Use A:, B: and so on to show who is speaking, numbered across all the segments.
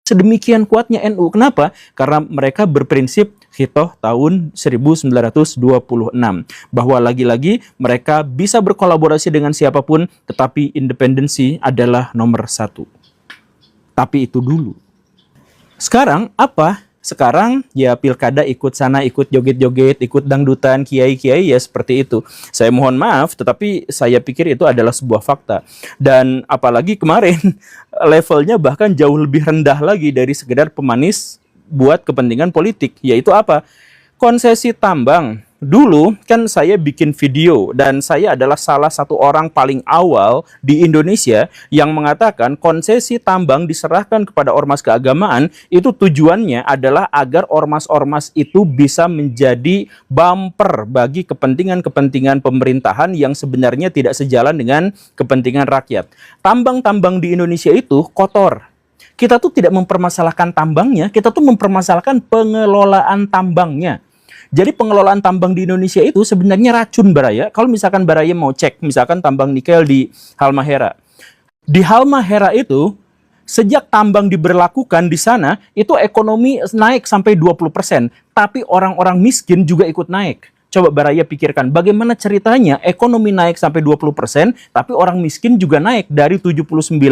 A: Sedemikian kuatnya NU. Kenapa? Karena mereka berprinsip Hitoh tahun 1926. Bahwa lagi-lagi mereka bisa berkolaborasi dengan siapapun, tetapi independensi adalah nomor satu. Tapi itu dulu. Sekarang apa? Sekarang ya pilkada ikut sana, ikut joget-joget, ikut dangdutan, kiai-kiai ya seperti itu. Saya mohon maaf, tetapi saya pikir itu adalah sebuah fakta. Dan apalagi kemarin levelnya bahkan jauh lebih rendah lagi dari sekedar pemanis buat kepentingan politik. Yaitu apa? Konsesi tambang. Dulu kan saya bikin video dan saya adalah salah satu orang paling awal di Indonesia yang mengatakan konsesi tambang diserahkan kepada ormas keagamaan itu tujuannya adalah agar ormas-ormas itu bisa menjadi bumper bagi kepentingan-kepentingan pemerintahan yang sebenarnya tidak sejalan dengan kepentingan rakyat. Tambang-tambang di Indonesia itu kotor. Kita tuh tidak mempermasalahkan tambangnya, kita tuh mempermasalahkan pengelolaan tambangnya. Jadi pengelolaan tambang di Indonesia itu sebenarnya racun, Baraya. Kalau misalkan Baraya mau cek, misalkan tambang nikel di Halmahera. Di Halmahera itu, sejak tambang diberlakukan di sana, itu ekonomi naik sampai 20%. Tapi orang-orang miskin juga ikut naik. Coba Baraya pikirkan, bagaimana ceritanya ekonomi naik sampai 20%, tapi orang miskin juga naik dari 79.000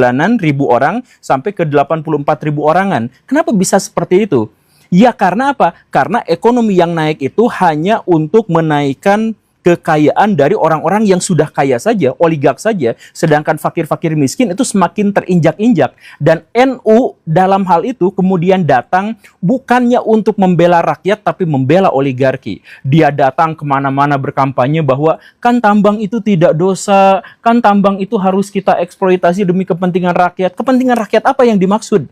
A: orang sampai ke 84.000 orangan. Kenapa bisa seperti itu? Ya karena apa? Karena ekonomi yang naik itu hanya untuk menaikkan kekayaan dari orang-orang yang sudah kaya saja, oligark saja, sedangkan fakir-fakir miskin itu semakin terinjak-injak. Dan NU dalam hal itu kemudian datang bukannya untuk membela rakyat, tapi membela oligarki. Dia datang kemana-mana berkampanye bahwa kan tambang itu tidak dosa, kan tambang itu harus kita eksploitasi demi kepentingan rakyat. Kepentingan rakyat apa yang dimaksud?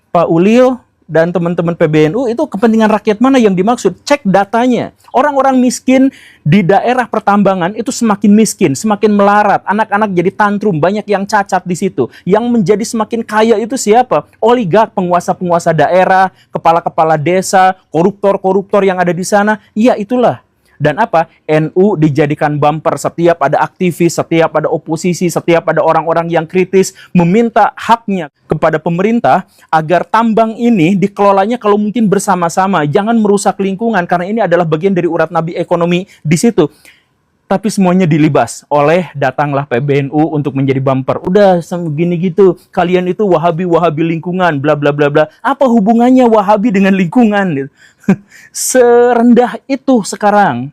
A: Pak Ulil dan teman-teman PBNU itu kepentingan rakyat mana yang dimaksud? Cek datanya. Orang-orang miskin di daerah pertambangan itu semakin miskin, semakin melarat. Anak-anak jadi tantrum, banyak yang cacat di situ. Yang menjadi semakin kaya itu siapa? Oligark, penguasa-penguasa daerah, kepala-kepala desa, koruptor-koruptor yang ada di sana. Iya, itulah. Dan apa? NU dijadikan bumper setiap ada aktivis, setiap ada oposisi, setiap ada orang-orang yang kritis meminta haknya kepada pemerintah agar tambang ini dikelolanya kalau mungkin bersama-sama, jangan merusak lingkungan karena ini adalah bagian dari urat nadi ekonomi di situ. Tapi semuanya dilibas oleh datanglah PBNU untuk menjadi bumper. Udah segini gitu, kalian itu Wahabi lingkungan, bla bla bla bla. Apa hubungannya Wahabi dengan lingkungan? Serendah itu sekarang.